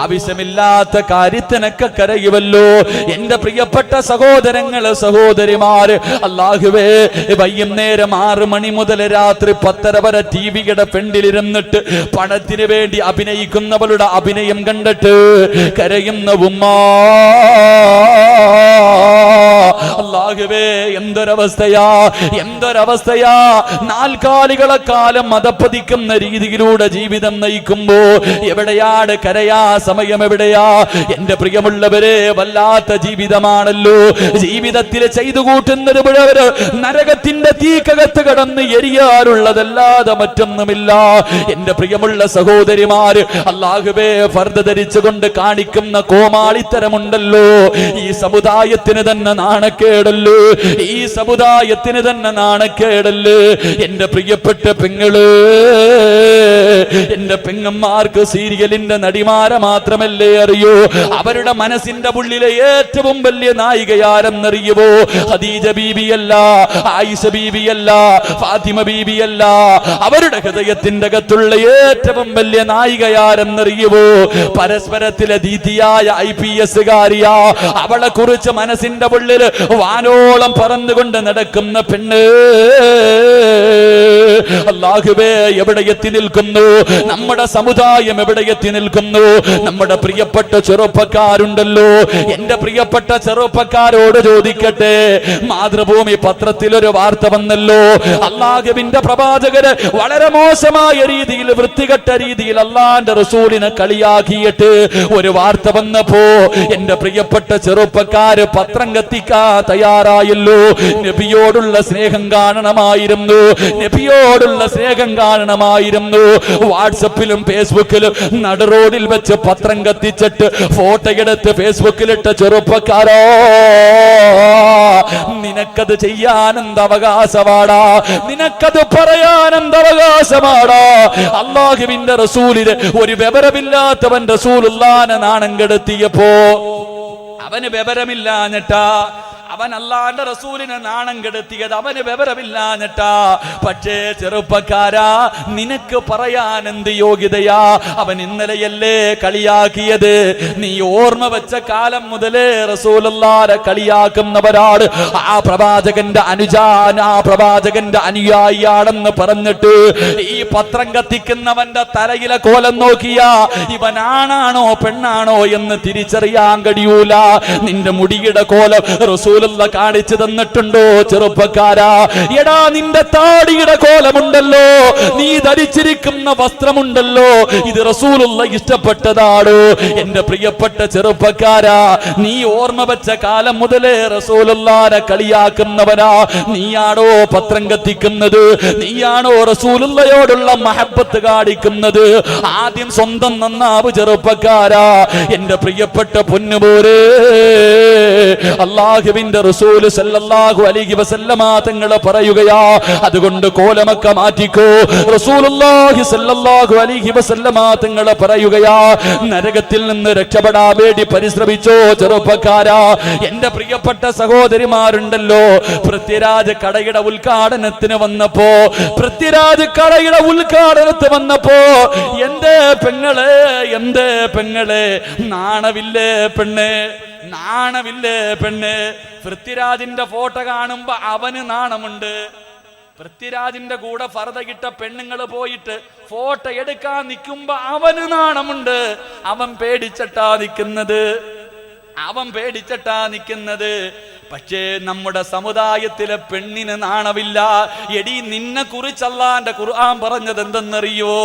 ആവശ്യമില്ലാത്ത കാര്യത്തിനൊക്കെ കരയുമല്ലോ. എന്റെ പ്രിയപ്പെട്ട സഹോദരങ്ങള് സഹോദരിമാര്, അല്ലാഹുവേ, വൈകുന്നേരം 6 മണി മുതൽ രാത്രി 10:30 വരെ ടിവിയുടെ ഫ്രണ്ടിലിരുന്നിട്ട് പണത്തിന് വേണ്ടി അഭിനയിക്കുന്നവളുടെ അഭിനയം കണ്ടിട്ട് കരയുന്ന ഉമ്മ, അല്ലാഹുവേ, എന്തൊരവസ്ഥയാ, എന്തൊരവസ്ഥയാ. നാൽക്കാലികളെ കാലം മതപ്പതിക്കുന്ന രീതിയിലൂടെ ജീവിതം നയിക്കുമ്പോ എവിടെയാണ് കരയാ സമയം? എവിടെയാ? എന്റെ പ്രിയമുള്ളവരെ, വല്ലാത്ത ജീവിതമാണല്ലോ. ജീവിതത്തിൽ ചെയ്തു കൂട്ടുന്നത് മുഴുവന് നരകത്തിന്റെ തീക്കകത്ത് കടന്ന് എരിയാറുള്ളതല്ലാതെ മറ്റൊന്നുമില്ല. എന്റെ പ്രിയമുള്ള സഹോദരിമാര്, അല്ലാഹുവേ, ഫർദ് ധരിച്ചുകൊണ്ട് കാണിക്കുന്ന കോമാളിത്തരമുണ്ടല്ലോ, ഈ സമുദായത്തിന് തന്നെ നാണക്കേടല്ലോ, ഈ സമുദായത്തിന് തന്നെ നാണക്കേടല്ലേ. എന്റെ പ്രിയപ്പെട്ട പെങ്ങള്, എന്റെ പെങ്ങന്മാർക്ക് സീരിയലിന്റെ നടിമാരെ മാത്രമല്ലേ അറിയൂ? അവരുടെ മനസ്സിന്റെ ഉള്ളിലെ ഏറ്റവും വലിയ നായികയാരെന്നറിയുമോ? ഖദീജ ബീബിയല്ല, ആയിഷ ബീബിയല്ല, ഫാത്തിമ ബീബിയല്ല. അവരുടെ ഹൃദയത്തിന്റെ അകത്തുള്ള ഏറ്റവും വലിയ നായികയാരെന്നറിയുമോ? പരസ്പരത്തിലെ ദീതിയായ IPS കാരിയാ. അവളെ കുറിച്ച് മനസ്സിന്റെ ഉള്ളിൽ വാനോളം പറന്നുകൊണ്ട് നടക്കുന്ന പെണ്ണ്. അല്ലാഹുവേ, എവിടെ എത്തി നിൽക്കുന്നു നമ്മുടെ സമുദായം? എവിടെ എത്തി നിൽക്കുന്നു? നമ്മുടെ പ്രിയപ്പെട്ട ചെറുപ്പക്കാരുണ്ടല്ലോ, എന്റെ പ്രിയപ്പെട്ട ചെറുപ്പക്കാരോട് ചോദിക്കട്ടെ, മാതൃഭൂമി പത്രത്തിൽ ഒരു വാർത്ത വന്നല്ലോ. അല്ലാഹുവിന്റെ പ്രവാചകര് വളരെ മോശമായ രീതിയിൽ, വൃത്തികെട്ട രീതിയിൽ അല്ലാഹുവിന്റെ റസൂലിനെ കളിയാക്കിയിട്ട് ഒരു വാർത്ത വന്നപ്പോ എന്റെ പ്രിയപ്പെട്ട ചെറുപ്പക്കാര് പത്രം കത്തിക്കാൻ തയ്യാറായല്ലോ. നബിയോടുള്ള സ്നേഹം കാണണമായിരുന്നു, നബിയോടുള്ള സ്നേഹം കാണണമായിരുന്നു. വാട്സപ്പിലും ഫേസ്ബുക്കിലും നടു റോഡിൽ വെച്ച് പത്രം കത്തിച്ചിട്ട് ഫോട്ടോ എടുത്ത് ഫേസ്ബുക്കിലിട്ട ചെറുപ്പക്കാരോ, നിനക്കത് ചെയ്യാൻ എന്തവകാശമാടാ? നിനക്കത് പറയാൻ എന്തവകാശമാടാ? അല്ലാഹുവിന്റെ റസൂലിന് ഒരു വിവരമില്ലാത്തവൻ റസൂലുള്ളാഹിനെ നാണം കെടുത്തിയപ്പോ അവന് വിവരമില്ലാഞ്ഞിട്ടാ, അവൻ അല്ലാഹുവിന്റെ റസൂലിനെ നാണം കെടുത്തിയത് അവന് വിവരമില്ലാഞ്ഞിട്ടാ. പക്ഷേ ചെറുപ്പക്കാരാ, നിനക്ക് പറയാൻ എന്ത് യോഗ്യതയാ? അവൻ ഇന്നലെയല്ലേ കളിയാക്കിയത്? നീ ഓർമ്മ വെച്ച കാലം മുതലേ റസൂലുള്ളാഹിനെ കളിയാക്കുന്നവരാണ്. ആ പ്രവാചകന്റെ അനുജാൻ, ആ പ്രവാചകന്റെ അനുയായിയാണെന്ന് പറഞ്ഞിട്ട് ഈ പത്രം കത്തിക്കുന്നവന്റെ തലയിലെ കോലം നോക്കിയാ ഇവൻ ആണാണോ പെണ്ണാണോ എന്ന് തിരിച്ചറിയാൻ കഴിയൂല. നിന്റെ മുടിയുടെ കോലം റസൂൽ കാണിച്ചു തന്നിട്ടുണ്ടോ ചെറുപ്പക്കാരാ? എടാ, നിന്റെ താടിയുടെ കോലമുണ്ടല്ലോ, നീ ധരിച്ചിരിക്കുന്ന വസ്ത്രമുണ്ടല്ലോ, ഇത് റസൂലുള്ള ഇഷ്ടപ്പെട്ടതാണ്. എന്റെ പ്രിയപ്പെട്ട ചെറുപ്പക്കാരാ, നീ ഓർമ്മ വെച്ച കാലം മുതലേ റസൂലുള്ളാഹിനെ കളിയാക്കുന്നവനാ. നീയാണോ പത്രം കത്തിക്കുന്നത്? നീയാണോ റസൂലുള്ളയോടുള്ള മഹബത്ത് കാണിക്കുന്നത്? ആദ്യം സ്വന്തം നന്നാവ് ചെറുപ്പക്കാരാ. എന്റെ പ്രിയപ്പെട്ട പൊന്നുപോരെ, അല്ലാഹുവിന്റെ റസൂൽ സല്ലല്ലാഹു അലൈഹി വസല്ലമ തങ്ങൾ പറയുകയാ, അതുകൊണ്ട് കോലമൊക്കെ മാറ്റിക്കോ. റസൂലുള്ളാഹി സല്ലല്ലാഹു അലൈഹി വസല്ലമ തങ്ങൾ പറയുകയാ, നരകത്തിൽ നിന്ന് രക്ഷപ്പെടാൻ വേണ്ടി പരിശ്രമിച്ചോ ചെറുപ്പക്കാരാ. എന്റെ പ്രിയപ്പെട്ട സഹോദരിമാരുണ്ടല്ലോ, പൃഥ്വിരാജ് കടയുടെ ഉദ്ഘാടനത്തിന് വന്നപ്പോ, പൃഥ്വിരാജ് കടയുടെ ഉദ്ഘാടനത്തിന് വന്നപ്പോ എന്തേ പെങ്ങളെ, എന്തേ പെങ്ങളെ, നാണവില്ലേ പെണ്ണെ, നാണമില്ലേ പെണ്ണ്? പൃഥ്വിരാജിന്റെ ഫോട്ടോ കാണുമ്പോ അവന് നാണമുണ്ട്. പൃഥ്വിരാജിന്റെ കൂടെ ഫർദയിട്ട പെണ്ണുങ്ങൾ പോയിട്ട് ഫോട്ടോ എടുക്കാൻ നിൽക്കുമ്പോ അവന് നാണമുണ്ട്. അവൻ പേടിച്ചിട്ടാ നിൽക്കുന്നത്, അവൻ പേടിച്ചിട്ടാ നിൽക്കുന്നത്. പക്ഷേ നമ്മുടെ സമുദായത്തിലെ പെണ്ണിന് നാണമില്ല. എടി, നിന്നെ കുറിച്ച് അല്ലാഹുവിന്റെ ഖുർആൻ പറഞ്ഞത് എന്തെന്നറിയോ?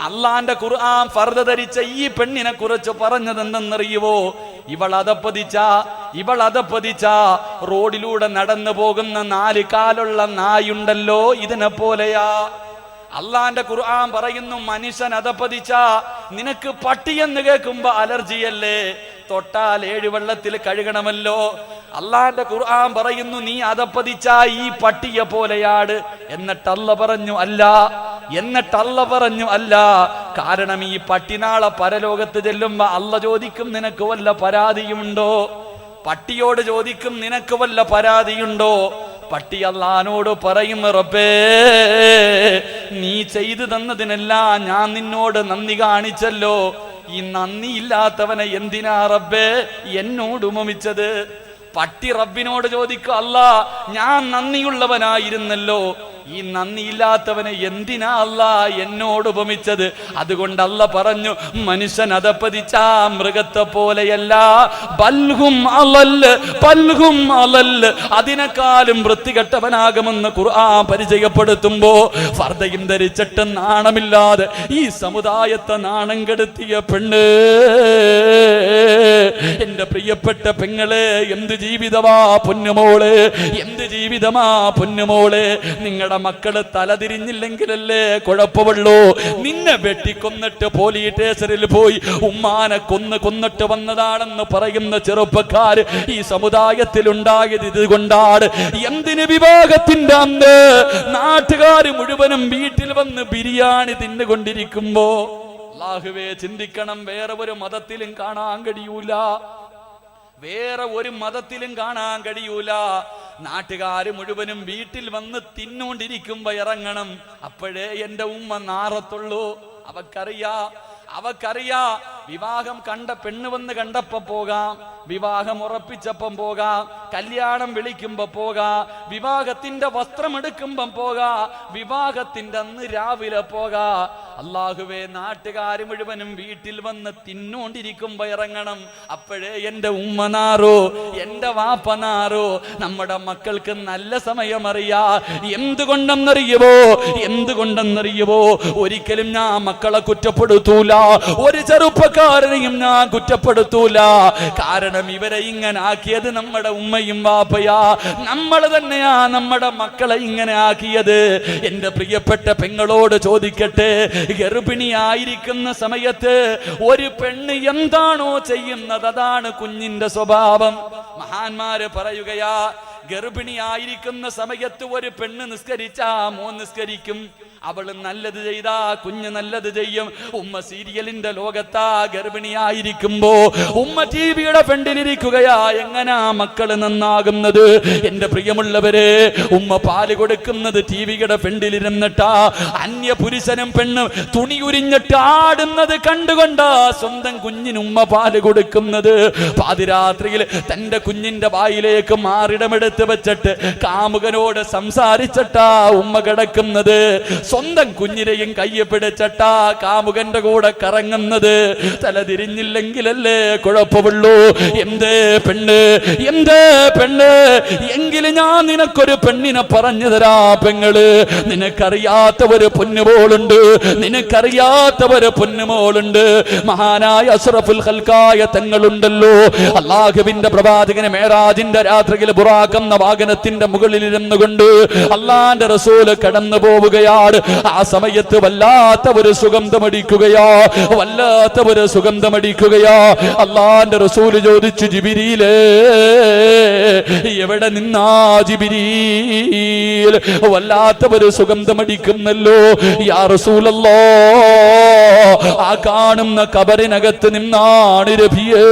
അല്ലാഹുവിന്റെ ഖുർആൻ ഫർദ ധരിച്ച ഈ പെണ്ണിനെ കുറിച്ച് പറഞ്ഞത് എന്തെന്നറിയുവോ? ഇവൾ അതപ്പതിച്ച റോഡിലൂടെ നടന്നു പോകുന്ന 4 കാലുള്ള നായുണ്ടല്ലോ, ഇതിനെ പോലെയാ. അല്ലാഹുവിന്റെ ഖുർആൻ പറയുന്നു, മനുഷ്യൻ അതപ്പതിച്ച നിനക്ക് പട്ടിയെന്ന് കേൾക്കുമ്പോ അലർജിയല്ലേ? തൊട്ടാൽ 7 വെള്ളത്തിൽ കഴുകണമല്ലോ. അല്ലാഹുവിന്റെ ഖുർആൻ പറയുന്നു, നീ അതപ്പതിച്ച ഈ പട്ടിയെ പോലെയാണ്. എന്നിട്ടല്ല പറഞ്ഞു അല്ല, കാരണം ഈ പട്ടിനാളെ പരലോകത്ത് ചെല്ലുമ്പോ അല്ല ചോദിക്കും, നിനക്ക് വല്ല പരാതിയുണ്ടോ? പട്ടിയോട് ചോദിക്കും, നിനക്ക് വല്ല പരാതിയുണ്ടോ? പട്ടി അല്ലാഹുവിനോട് പറയും, റബ്ബേ, നീ ചെയ്തു തന്നതിനെല്ലാം ഞാൻ നിന്നോട് നന്ദി കാണിച്ചല്ലോ. ഈ നന്ദിയില്ലാത്തവനെ എന്തിനാ റബ്ബേ എന്നോട് ഉപമിച്ചത്? പട്ടി റബ്ബിനോട് ചോദിക്കും, അല്ലാ ഞാൻ നന്ദിയുള്ളവനായിരുന്നല്ലോ, ഈ നന്ദിയില്ലാത്തവനെ എന്തിനാ അല്ലാ എന്നോട് ഉപമിച്ചത്? അതുകൊണ്ട് അല്ല പറഞ്ഞു, മനുഷ്യൻ അധപ്പതിച്ച മൃഗത്തെ പോലെയല്ല, ബൽഹും അളല് ബൽഹും അളല്, അതിനേക്കാളും വൃത്തികെട്ടവനാകുമെന്ന് ഖുർആൻ പരിചയപ്പെടുത്തുമ്പോ ഫർദയും ധരിച്ചിട്ട് നാണമില്ലാതെ ഈ സമുദായത്തെ നാണം കെടുത്തിയ പെണ്ണ്, എന്റെ പ്രിയപ്പെട്ട പെങ്ങളെ, എന്ത് ജീവിതമാ പൊന്നുമോള്, എന്ത് ജീവിതമാ പൊന്നുമോള്. നിങ്ങളുടെ മക്കള് തലതിരിഞ്ഞില്ലെങ്കിലല്ലേ കുഴപ്പമുള്ളൂ. നിന്നെ വെട്ടിക്കൊന്നിട്ട് പോലീസ് സ്റ്റേഷനിൽ പോയി ഉമ്മാനെ കൊന്നിട്ട് വന്നതാണെന്ന് പറയുന്ന ചെറുപ്പക്കാര് ഈ സമുദായത്തിൽ ഉണ്ടായത് ഇതുകൊണ്ടാണ്. എന്തിന് വിവാഹത്തിന്റെ അന്ന് നാട്ടുകാര് മുഴുവനും വീട്ടിൽ വന്ന് ബിരിയാണി തിന്നുകൊണ്ടിരിക്കുമ്പോ അല്ലാഹുവേ ചിന്തിക്കണം, വേറെ ഒരു മതത്തിലും കാണാൻ കഴിയൂല, വേറെ ഒരു മതത്തിലും കാണാൻ കഴിയൂല. നാട്ടുകാര് മുഴുവനും വീട്ടിൽ വന്ന് തിന്നുകൊണ്ടിരിക്കുമ്പോ ഇറങ്ങണം, അപ്പോഴേ എന്റെ ഉമ്മ നാറത്തുള്ളൂ. അവക്കറിയാ വിവാഹം കണ്ട പെണ്ണ് വന്ന് കണ്ടപ്പോ പോകാം, വിവാഹം ഉറപ്പിച്ചപ്പം പോകാം, കല്യാണം വിളിക്കുമ്പോ പോകാം, വിവാഹത്തിന്റെ വസ്ത്രം എടുക്കുമ്പം പോകാം, വിവാഹത്തിന്റെ അന്ന് രാവിലെ പോകാം. അല്ലാഹുവേ, നാട്ടുകാര് മുഴുവനും വീട്ടിൽ വന്ന് തിന്നോണ്ടിരിക്കുമ്പോ ഇറങ്ങണം, അപ്പോഴേ എന്റെ ഉമ്മ നാറോ, എന്റെ വാപ്പ നാറോ. നമ്മുടെ മക്കൾക്ക് നല്ല സമയം അറിയാ. എന്തുകൊണ്ടെന്നറിയുവോ? ഒരിക്കലും ഞാൻ മക്കളെ കുറ്റപ്പെടുത്തൂല, ഒരു ചെറുപ്പക്കാരനെയും ഞാൻ കുറ്റപ്പെടുത്തൂല. കാരണം ഇവരെ ഇങ്ങനെ ആക്കിയത് നമ്മുടെ ഉമ്മയും വാപ്പയാ, നമ്മൾ തന്നെയാ നമ്മുടെ മക്കളെ ഇങ്ങനെ ആക്കിയത്. എന്റെ പ്രിയപ്പെട്ട പെങ്ങളോട് ചോദിക്കട്ടെ, ഗർഭിണിയായിരിക്കുന്ന സമയത്ത് ഒരു പെണ്ണ് എന്താണോ ചെയ്യുന്നത് അതാണ് കുഞ്ഞിന്റെ സ്വഭാവം. മഹാന്മാര് പറയുകയാ, ഗർഭിണിയായിരിക്കുന്ന സമയത്ത് ഒരു പെണ്ണ് നിസ്കരിച്ചാ മോൻ നിസ്കരിക്കും, അവള് നല്ലത് ചെയ്താ കുഞ്ഞ് നല്ലത് ചെയ്യും. ഉമ്മ സീരിയലിന്റെ ലോകത്താ ഗർഭിണിയായിരിക്കുമ്പോ ഉമ്മ ടിവിയുടെ ഫ്രണ്ടിലിരിക്കുകയാ. എങ്ങനാ മക്കള് നന്നാകുന്നത്? എന്റെ പ്രിയമുള്ളവരെ, ഉമ്മ പാല് കൊടുക്കുന്നത് ടിവിയുടെ ഫ്രണ്ടിലിരുന്നിട്ടാ. അന്യ പുരുഷനും പെണ്ണും തുണി ഉരിഞ്ഞിട്ട് ആടുന്നത് കണ്ടുകൊണ്ടാ സ്വന്തം കുഞ്ഞിന് ഉമ്മ പാല് കൊടുക്കുന്നത്. പാതിരാത്രിയിൽ തന്റെ കുഞ്ഞിന്റെ വായിലേക്ക് മാറിടമെടുത്ത് വെച്ചിട്ട് കാമുകനോട് സംസാരിച്ചിട്ടാ ഉമ്മ കിടക്കുന്നത്. സ്വന്തം കുഞ്ഞിനെയും കയ്യെ പിടിച്ചിട്ടാ കാമുകന്റെ കൂടെ കറങ്ങുന്നത്. തലതിരിഞ്ഞില്ലെങ്കിലല്ലേ കുഴപ്പമുള്ളൂ. എന്തേ പെണ്ണ് എങ്കിലും ഞാൻ നിനക്കൊരു പെണ്ണിനെ പറഞ്ഞു തരാ പെങ്ങള്. നിനക്കറിയാത്ത ഒരു പൊന്നുമോളുണ്ട്. മഹാനായ അഷ്റഫുൽ ഖൽഖായ തങ്ങളുണ്ടല്ലോ, അല്ലാഹുവിന്റെ പ്രവാചകന് മേറാജിന്റെ രാത്രിയിൽ ബുറാഖ് എന്ന വാഹനത്തിന്റെ മുകളിൽ ഇരുന്നു കൊണ്ട് അല്ലാഹുവിന്റെ റസൂല് കടന്നു പോവുകയാണ്. ആ സമയത്ത് വല്ലാത്ത ഒരു സുഗന്ധമടിക്കുകയാ. അല്ലാഹുവിന്റെ റസൂല് ചോദിച്ചു, ജിബ്രീലേ എവിടെ നിന്നാ ജിബ്രീൽ? വല്ലാത്ത ഒരു സുഗന്ധമടിക്കുന്നല്ലോ. യാ റസൂലല്ലാഹ്, ആ കാണുന്ന ഖബറിനകത്ത് നിന്നാണ് നബിയേ.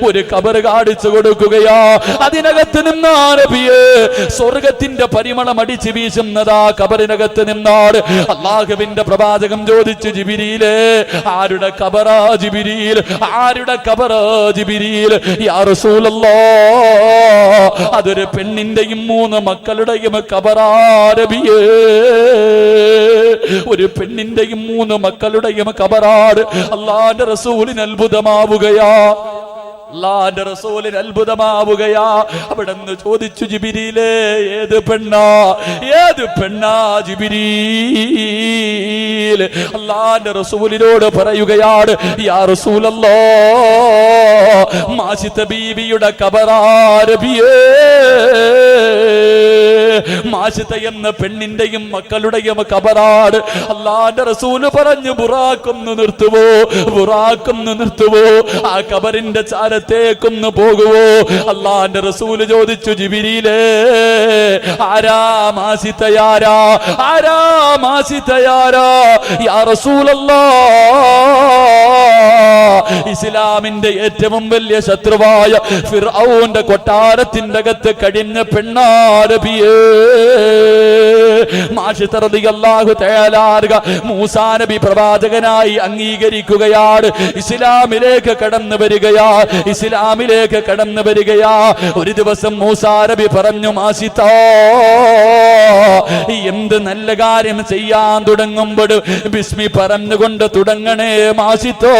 ഒരു ഖബർ കാണിച്ചു കൊടുക്കുകയാ. അതിനകത്ത് നിന്നാ നബിയേ സ്വർഗത്തിന്റെ പരിമളം അടിച്ചു വീശുന്നതാ ഖബറിനകത്ത് നിന്നാണ്. അല്ലാഹുവിന്റെ പ്രവാചകൻ ചോദിച്ചു, ജിബ്രീലേ ആരുടെ ഖബറാ ജിബ്രീൽ? യാ റസൂലല്ലാഹ്, അതൊരു പെണ്ണിന്റെയും 3 മക്കളുടെയും ഖബറാ നബിയേ. ഒരു പെണ്ണിന്റെയും 3 മക്കളുടെയും ഖബറാണ്. അല്ലാഹുവിന്റെ റസൂലിന് അത്ഭുതമാവുകയാ. അവിടെന്ന് ചോദിച്ചു, ജിബ്രീലേ ഏത് പെണ്ണാ ജിബ്രീൽ? അല്ലാഹുവിന്റെ റസൂലിനോട് പറയുകയാണ്, യാ റസൂലല്ലാഹ്, മാശിത ബീവിയുടെ ഖബറാ നബിയേ. മാശിത എന്ന പെണ്ണിന്റെയും മക്കളുടെയും ഖബറാണ്. അല്ലാഹുവിന്റെ റസൂല് പറഞ്ഞു, ബുറാക്കൊന്ന് നിർത്തുവോ? ആ ഖബറിന്റെ ചാരത്തേക്കൊന്ന് പോകുവോ? അല്ലാഹുവിന്റെ റസൂല് ചോദിച്ചു, ജിബ്രീലേ ആരാ മാശിതയാരാ? യാ റസൂലല്ലാഹ്, ഇസ്ലാമിന്റെ ഏറ്റവും വലിയ ശത്രുവായ ഫിർഔന്റെ കൊട്ടാരത്തിന്റെ അകത്ത് കഴിഞ്ഞ പെണ്ണാരബിയേ മാഷിദ് റളിയല്ലാഹു തആല മൂസാ നബി പ്രവാചകനായി അംഗീകരിക്കുകയാണ്. ഇസ്ലാമിലേക്ക് കടന്നു വരികയാ. ഒരു ദിവസം മൂസാ നബി പറഞ്ഞു, മാഷിദ്, എന്ത് നല്ല കാര്യം ചെയ്യാൻ തുടങ്ങുമ്പോൾ ബിസ്മി പറഞ്ഞുകൊണ്ട് തുടങ്ങണേ മാഷിദ്.